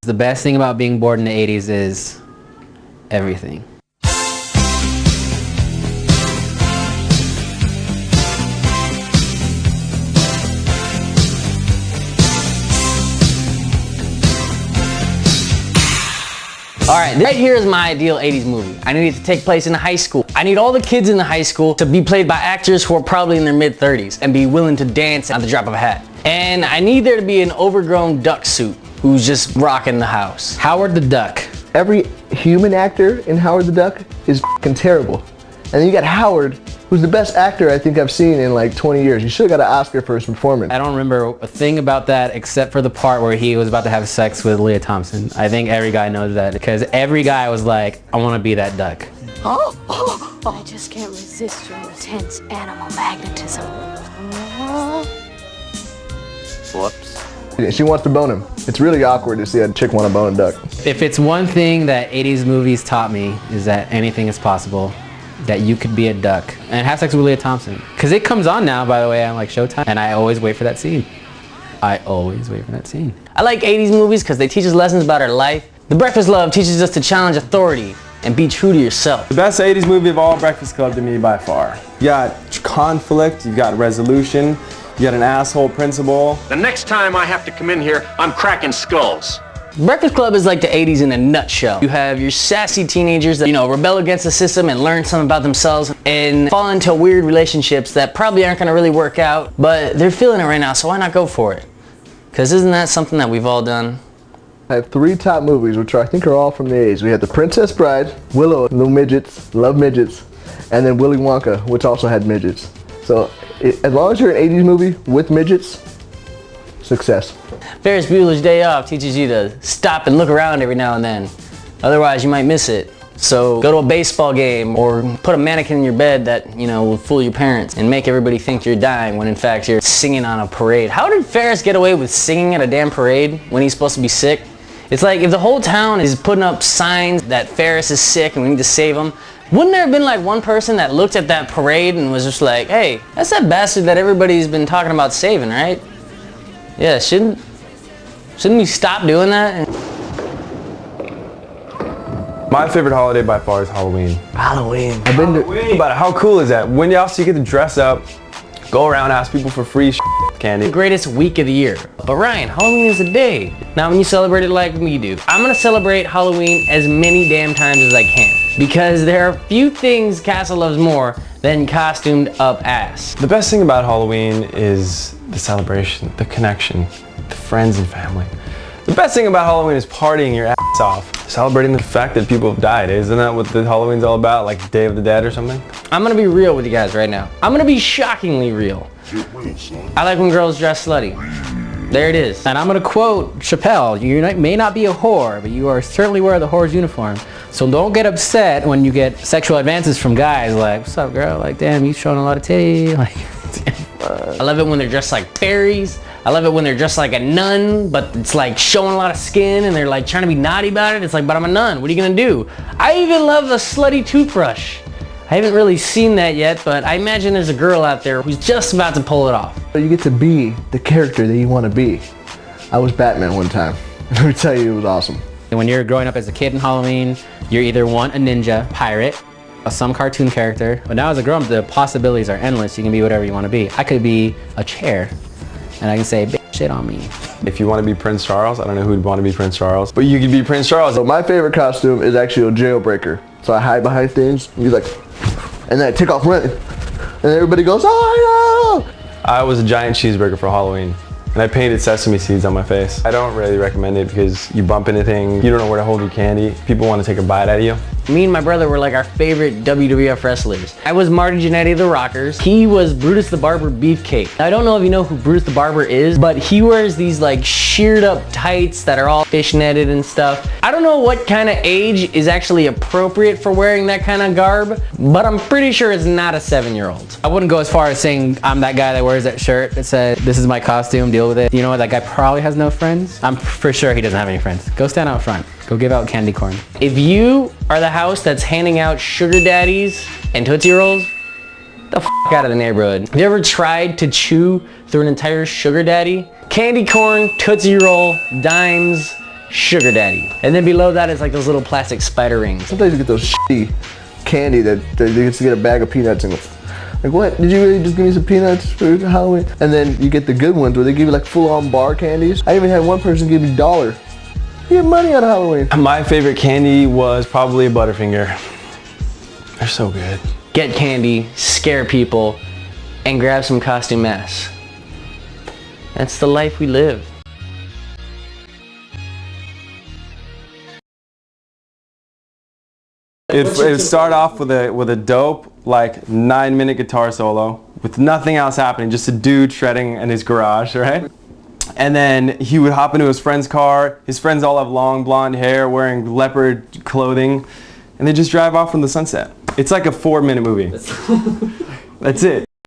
The best thing about being born in the 80s is everything. Alright, right here is my ideal 80s movie. I need it to take place in high school. I need all the kids in the high school to be played by actors who are probably in their mid-30s and be willing to dance at the drop of a hat. And I need there to be an overgrown duck suit who's just rocking the house. Howard the Duck. Every human actor in Howard the Duck is f***ing terrible. And then you got Howard, who's the best actor I think I've seen in like 20 years. He should have got an Oscar for his performance. I don't remember a thing about that except for the part where he was about to have sex with Leah Thompson. I think every guy knows that because every guy was like, I want to be that duck. I just can't resist your intense animal magnetism. Whoops. She wants to bone him. It's really awkward to see a chick want to bone a duck. If it's one thing that 80s movies taught me is that anything is possible. That you could be a duck and have sex with Leah Thompson. Cause it comes on now, by the way, on like Showtime, and I always wait for that scene. I always wait for that scene. I like 80s movies because they teach us lessons about our life. The Breakfast Club teaches us to challenge authority and be true to yourself. The best 80s movie of all, Breakfast Club to me by far. You got conflict, you got resolution, you got an asshole principal. The next time I have to come in here, I'm cracking skulls. Breakfast Club is like the 80s in a nutshell. You have your sassy teenagers that, rebel against the system and learn something about themselves and fall into weird relationships that probably aren't gonna really work out, but they're feeling it right now, so why not go for it? Because isn't that something that we've all done? I have 3 top movies, which I think are all from the 80s. We had The Princess Bride, Willow, no midgets, love midgets, and then Willy Wonka, which also had midgets. So as long as you're an 80s movie with midgets, success. Ferris Bueller's Day Off teaches you to stop and look around every now and then. Otherwise, you might miss it. So go to a baseball game or put a mannequin in your bed that, will fool your parents and make everybody think you're dying when in fact you're singing on a parade. How did Ferris get away with singing at a damn parade when he's supposed to be sick? It's like if the whole town is putting up signs that Ferris is sick and we need to save him, wouldn't there have been like one person that looked at that parade and was just like, hey, that's that bastard that everybody's been talking about saving, right? Yeah, shouldn't we stop doing that? My favorite holiday by far is Halloween. Halloween. I've been to, but how cool is that? When you also get to dress up, go around, ask people for free candy. The greatest week of the year. But Ryan, Halloween is a day. Not when you celebrate it like we do. I'm gonna celebrate Halloween as many damn times as I can. Because there are few things Castle loves more than costumed up ass. The best thing about Halloween is the celebration, the connection, the friends and family. The best thing about Halloween is partying your ass off. Celebrating the fact that people have died. Isn't that what the Halloween's all about? Like Day of the Dead or something? I'm gonna be real with you guys right now. I'm gonna be shockingly real. I like when girls dress slutty. There it is. And I'm gonna quote Chappelle, you may not be a whore, but you are certainly wear the whore's uniform. So don't get upset when you get sexual advances from guys like, what's up girl? Like, damn, you showing a lot of titty. Like, I love it when they're dressed like fairies. I love it when they're dressed like a nun, but it's like showing a lot of skin and they're like trying to be naughty about it. It's like, but I'm a nun, what are you gonna do? I even love the slutty toothbrush. I haven't really seen that yet, but I imagine there's a girl out there who's just about to pull it off. You get to be the character that you want to be. I was Batman one time. Let me tell you, it was awesome. And when you're growing up as a kid in Halloween, you're either a ninja, pirate, or some cartoon character. But now as a grown-up, the possibilities are endless. You can be whatever you want to be. I could be a chair, and I can say, bitch, shit on me. If you want to be Prince Charles, I don't know who'd want to be Prince Charles, but you could be Prince Charles. So my favorite costume is actually a jailbreaker. So I hide behind things, and he's like, and then I take off running. And everybody goes, oh no! I was a giant cheeseburger for Halloween. And I painted sesame seeds on my face. I don't really recommend it because you bump into things, you don't know where to hold your candy, people want to take a bite out of you. Me and my brother were like our favorite WWF wrestlers. I was Marty Jannetty of the Rockers. He was Brutus the Barber Beefcake. I don't know if you know who Brutus the Barber is, but he wears these like sheared up tights that are all fishnetted and stuff. I don't know what kind of age is actually appropriate for wearing that kind of garb, but I'm pretty sure it's not a 7-year-old. I wouldn't go as far as saying I'm that guy that wears that shirt that said, this is my costume, deal with it. You know what, that guy probably has no friends. I'm for sure he doesn't have any friends. Go stand out front. Go give out candy corn. If you are the house that's handing out sugar daddies and Tootsie Rolls, get the f out of the neighborhood. Have you ever tried to chew through an entire sugar daddy? Candy corn, Tootsie Roll, dimes, sugar daddy. And then below that is like those little plastic spider rings. Sometimes you get those shitty candy that they get to get a bag of peanuts and like, what? Did you really just give me some peanuts for Halloween? And then you get the good ones where they give you like full-on bar candies. I even had one person give me $1. You get money on Halloween. My favorite candy was probably a Butterfinger. They're so good. Get candy, scare people, and grab some costume masks. That's the life we live. It start off with a dope, like 9-minute guitar solo with nothing else happening, just a dude shredding in his garage, right? And then he would hop into his friend's car. His friends all have long blonde hair, wearing leopard clothing, and they just drive off from the sunset. It's like a 4-minute movie. That's it.